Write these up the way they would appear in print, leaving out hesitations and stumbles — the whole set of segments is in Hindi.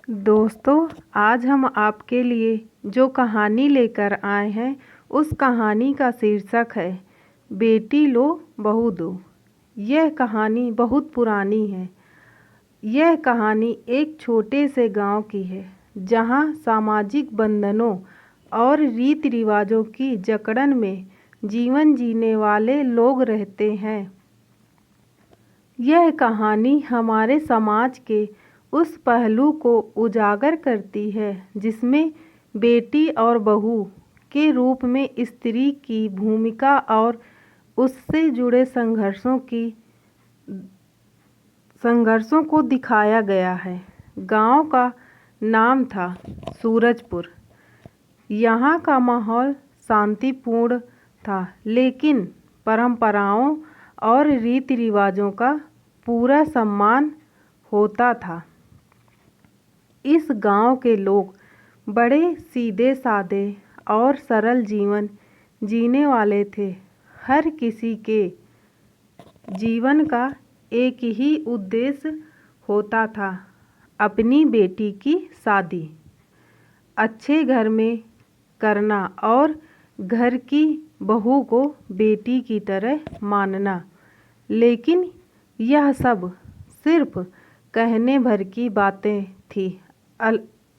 दोस्तों, आज हम आपके लिए जो कहानी लेकर आए हैं उस कहानी का शीर्षक है बेटी लो बहू दो। यह कहानी बहुत पुरानी है। यह कहानी एक छोटे से गांव की है जहां सामाजिक बंधनों और रीति रिवाजों की जकड़न में जीवन जीने वाले लोग रहते हैं। यह कहानी हमारे समाज के उस पहलू को उजागर करती है जिसमें बेटी और बहू के रूप में स्त्री की भूमिका और उससे जुड़े संघर्षों को दिखाया गया है। गांव का नाम था सूरजपुर। यहाँ का माहौल शांतिपूर्ण था, लेकिन परंपराओं और रीति रिवाजों का पूरा सम्मान होता था। इस गांव के लोग बड़े सीधे साधे और सरल जीवन जीने वाले थे। हर किसी के जीवन का एक ही उद्देश्य होता था, अपनी बेटी की शादी अच्छे घर में करना और घर की बहू को बेटी की तरह मानना। लेकिन यह सब सिर्फ कहने भर की बातें थी।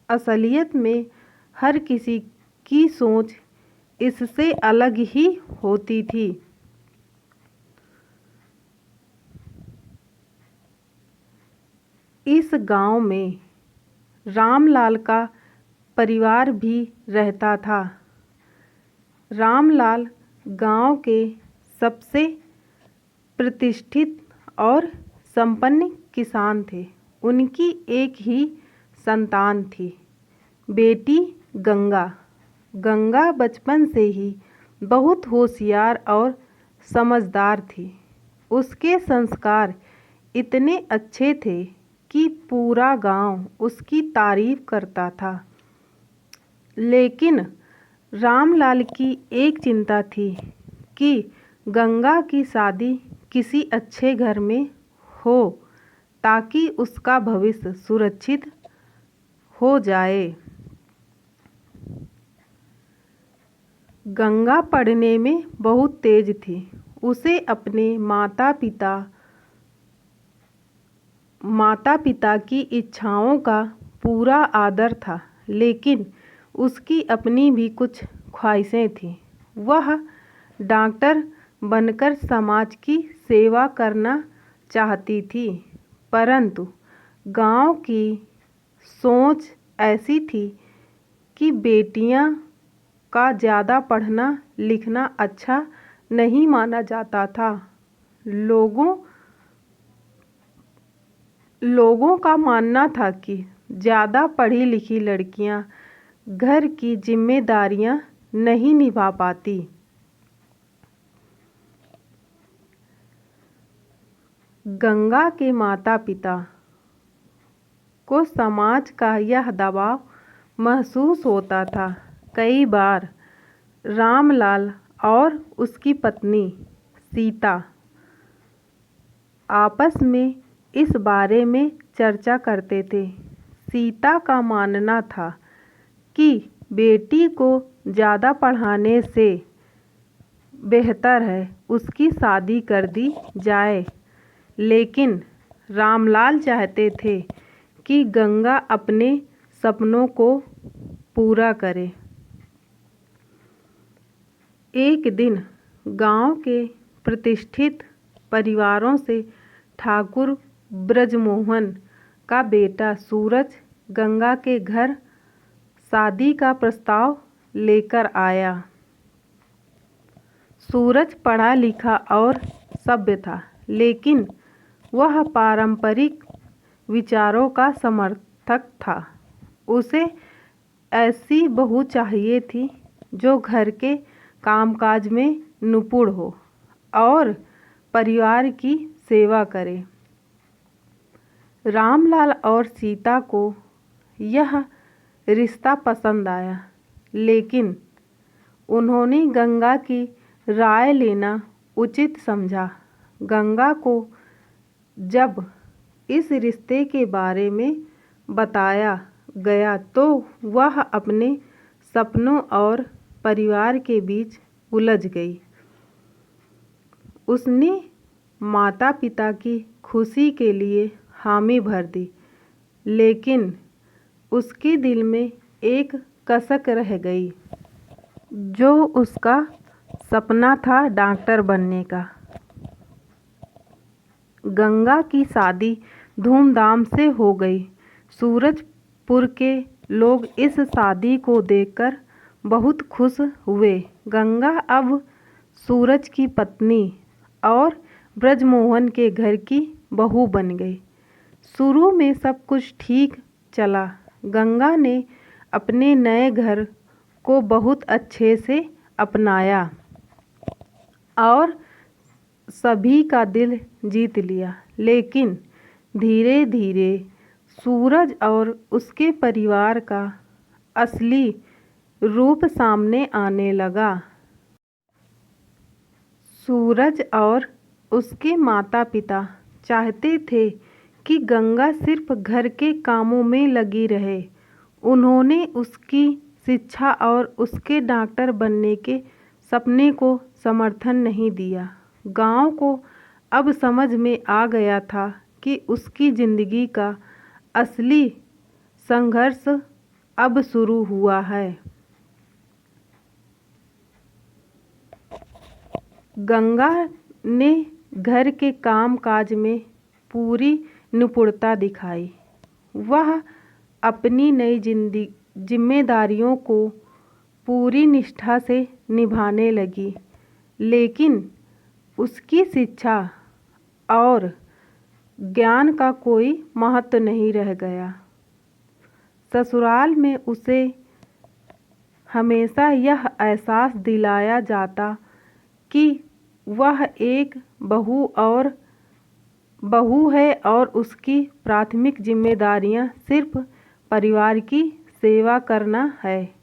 असलियत में हर किसी की सोच इससे अलग ही होती थी। इस गांव में रामलाल का परिवार भी रहता था। रामलाल गांव के सबसे प्रतिष्ठित और संपन्न किसान थे। उनकी एक ही संतान थी, बेटी गंगा। गंगा बचपन से ही बहुत होशियार और समझदार थी। उसके संस्कार इतने अच्छे थे कि पूरा गांव उसकी तारीफ करता था। लेकिन रामलाल की एक चिंता थी कि गंगा की शादी किसी अच्छे घर में हो ताकि उसका भविष्य सुरक्षित हो जाए। गंगा पढ़ने में बहुत तेज थी। उसे अपने माता पिता की इच्छाओं का पूरा आदर था, लेकिन उसकी अपनी भी कुछ ख्वाहिशें थीं। वह डॉक्टर बनकर समाज की सेवा करना चाहती थी, परंतु गांव की सोच ऐसी थी कि बेटियां का ज़्यादा पढ़ना लिखना अच्छा नहीं माना जाता था। लोगों का मानना था कि ज़्यादा पढ़ी लिखी लड़कियां घर की जिम्मेदारियां नहीं निभा पाती। गंगा के माता पिता को समाज का यह दबाव महसूस होता था। कई बार रामलाल और उसकी पत्नी सीता आपस में इस बारे में चर्चा करते थे। सीता का मानना था कि बेटी को ज़्यादा पढ़ाने से बेहतर है उसकी शादी कर दी जाए, लेकिन रामलाल चाहते थे कि गंगा अपने सपनों को पूरा करे। एक दिन गांव के प्रतिष्ठित परिवारों से ठाकुर ब्रजमोहन का बेटा सूरज गंगा के घर शादी का प्रस्ताव लेकर आया। सूरज पढ़ा लिखा और सभ्य था, लेकिन वह पारंपरिक विचारों का समर्थक था। उसे ऐसी बहू चाहिए थी जो घर के कामकाज में निपुण हो और परिवार की सेवा करे। रामलाल और सीता को यह रिश्ता पसंद आया, लेकिन उन्होंने गंगा की राय लेना उचित समझा। गंगा को जब इस रिश्ते के बारे में बताया गया तो वह अपने सपनों और परिवार के बीच उलझ गई। उसने माता पिता की खुशी के लिए हामी भर दी, लेकिन उसके दिल में एक कसक रह गई, जो उसका सपना था डॉक्टर बनने का। गंगा की शादी धूमधाम से हो गई। सूरजपुर के लोग इस शादी को देखकर बहुत खुश हुए। गंगा अब सूरज की पत्नी और ब्रजमोहन के घर की बहू बन गई। शुरू में सब कुछ ठीक चला। गंगा ने अपने नए घर को बहुत अच्छे से अपनाया और सभी का दिल जीत लिया, लेकिन धीरे धीरे सूरज और उसके परिवार का असली रूप सामने आने लगा। सूरज और उसके माता पिता चाहते थे कि गंगा सिर्फ घर के कामों में लगी रहे। उन्होंने उसकी शिक्षा और उसके डॉक्टर बनने के सपने को समर्थन नहीं दिया। गांव को अब समझ में आ गया था कि उसकी जिंदगी का असली संघर्ष अब शुरू हुआ है। गंगा ने घर के काम काज में पूरी निपुणता दिखाई। वह अपनी नई जिम्मेदारियों को पूरी निष्ठा से निभाने लगी, लेकिन उसकी शिक्षा और ज्ञान का कोई महत्व नहीं रह गया। ससुराल में उसे हमेशा यह एहसास दिलाया जाता कि वह एक बहू है और उसकी प्राथमिक जिम्मेदारियां सिर्फ परिवार की सेवा करना है।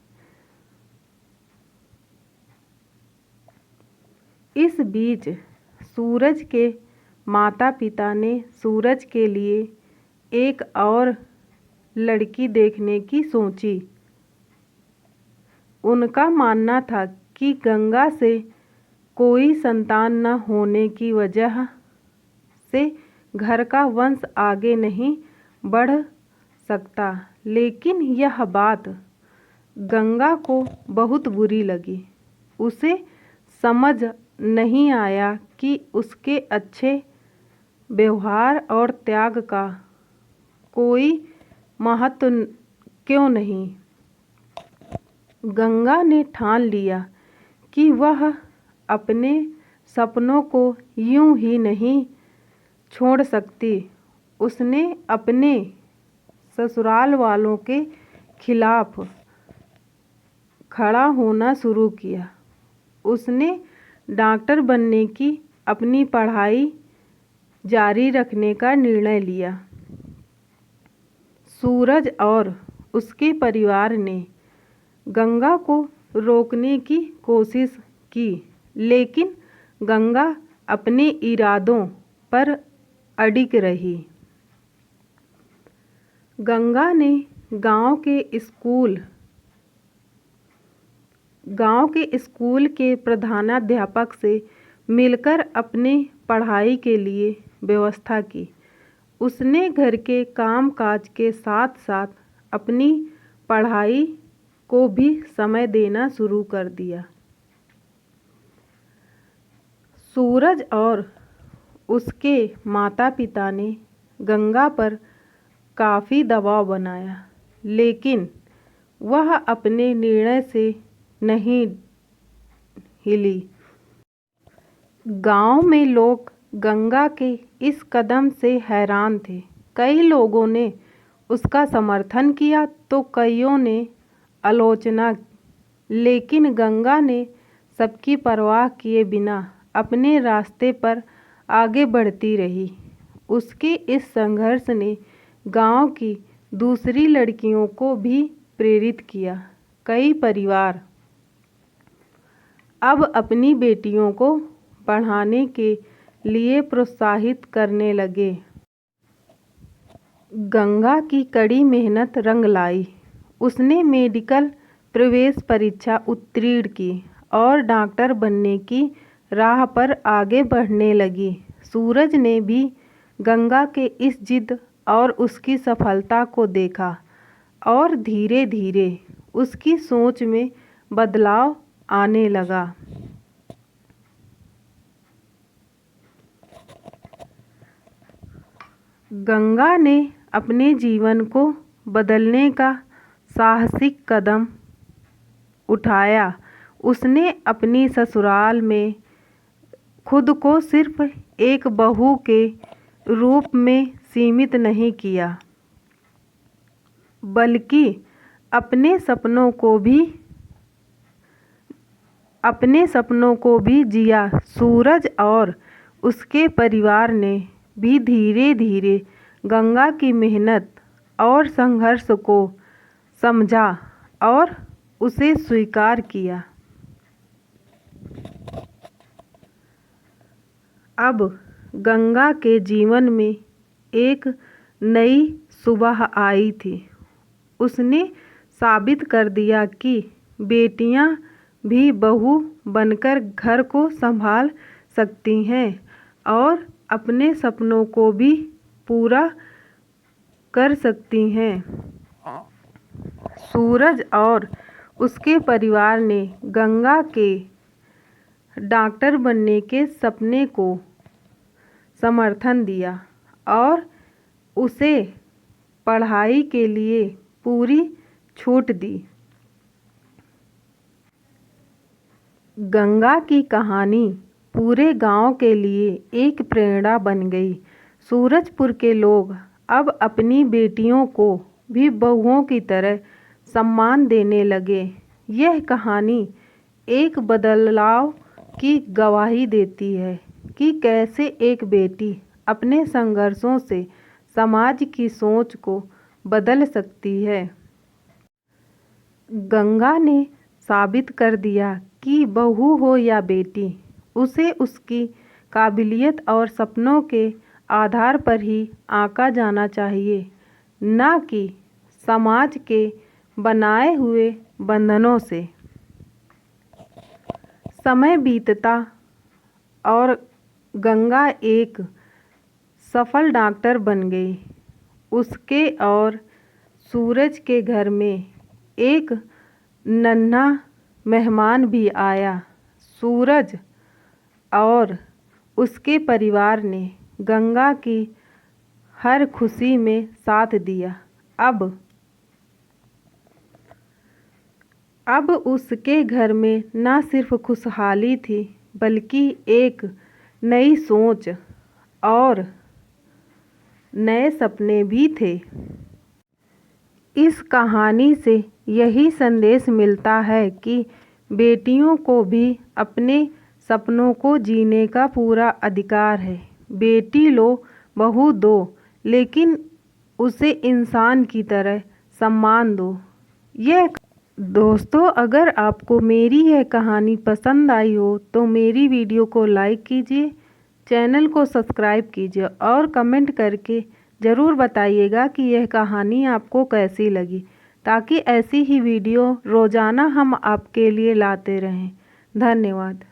इस बीच सूरज के माता पिता ने सूरज के लिए एक और लड़की देखने की सोची। उनका मानना था कि गंगा से कोई संतान न होने की वजह से घर का वंश आगे नहीं बढ़ सकता, लेकिन यह बात गंगा को बहुत बुरी लगी। उसे समझ नहीं आया कि उसके अच्छे व्यवहार और त्याग का कोई महत्व क्यों नहीं। गंगा ने ठान लिया कि वह अपने सपनों को यूं ही नहीं छोड़ सकती। उसने अपने ससुराल वालों के खिलाफ खड़ा होना शुरू किया। उसने डॉक्टर बनने की अपनी पढ़ाई जारी रखने का निर्णय लिया। सूरज और उसके परिवार ने गंगा को रोकने की कोशिश की, लेकिन गंगा अपने इरादों पर अडिग रही। गंगा ने गांव के स्कूल के प्रधानाध्यापक से मिलकर अपने पढ़ाई के लिए व्यवस्था की। उसने घर के काम-काज के साथ-साथ अपनी पढ़ाई को भी समय देना शुरू कर दिया। सूरज और उसके माता-पिता ने गंगा पर काफ़ी दबाव बनाया, लेकिन वह अपने निर्णय से नहीं हिली। गांव में लोग गंगा के इस कदम से हैरान थे। कई लोगों ने उसका समर्थन किया तो कईयों ने आलोचना, लेकिन गंगा ने सबकी परवाह किए बिना अपने रास्ते पर आगे बढ़ती रही। उसके इस संघर्ष ने गांव की दूसरी लड़कियों को भी प्रेरित किया। कई परिवार अब अपनी बेटियों को पढ़ाने के लिए प्रोत्साहित करने लगे। गंगा की कड़ी मेहनत रंग लाई। उसने मेडिकल प्रवेश परीक्षा उत्तीर्ण की और डॉक्टर बनने की राह पर आगे बढ़ने लगी। सूरज ने भी गंगा के इस जिद और उसकी सफलता को देखा और धीरे धीरे उसकी सोच में बदलाव आने लगा। गंगा ने अपने जीवन को बदलने का साहसिक कदम उठाया। उसने अपनी ससुराल में खुद को सिर्फ एक बहू के रूप में सीमित नहीं किया, बल्कि अपने सपनों को भी जिया। सूरज और उसके परिवार ने भी धीरे धीरे गंगा की मेहनत और संघर्ष को समझा और उसे स्वीकार किया। अब गंगा के जीवन में एक नई सुबह आई थी। उसने साबित कर दिया कि बेटियां भी बहू बनकर घर को संभाल सकती हैं और अपने सपनों को भी पूरा कर सकती हैं। सूरज और उसके परिवार ने गंगा के डॉक्टर बनने के सपने को समर्थन दिया और उसे पढ़ाई के लिए पूरी छूट दी। गंगा की कहानी पूरे गांव के लिए एक प्रेरणा बन गई। सूरजपुर के लोग अब अपनी बेटियों को भी बहुओं की तरह सम्मान देने लगे। यह कहानी एक बदलाव की गवाही देती है कि कैसे एक बेटी अपने संघर्षों से समाज की सोच को बदल सकती है। गंगा ने साबित कर दिया कि बहू हो या बेटी, उसे उसकी काबिलियत और सपनों के आधार पर ही आंका जाना चाहिए, न कि समाज के बनाए हुए बंधनों से। समय बीतता और गंगा एक सफल डॉक्टर बन गई। उसके और सूरज के घर में एक नन्हा मेहमान भी आया। सूरज और उसके परिवार ने गंगा की हर खुशी में साथ दिया। अब उसके घर में न सिर्फ खुशहाली थी, बल्कि एक नई सोच और नए सपने भी थे। इस कहानी से यही संदेश मिलता है कि बेटियों को भी अपने सपनों को जीने का पूरा अधिकार है। बेटी लो, बहू दो, लेकिन उसे इंसान की तरह सम्मान दो। दोस्तों, अगर आपको मेरी यह कहानी पसंद आई हो तो मेरी वीडियो को लाइक कीजिए, चैनल को सब्सक्राइब कीजिए और कमेंट करके ज़रूर बताइएगा कि यह कहानी आपको कैसी लगी, ताकि ऐसी ही वीडियो रोज़ाना हम आपके लिए लाते रहें। धन्यवाद।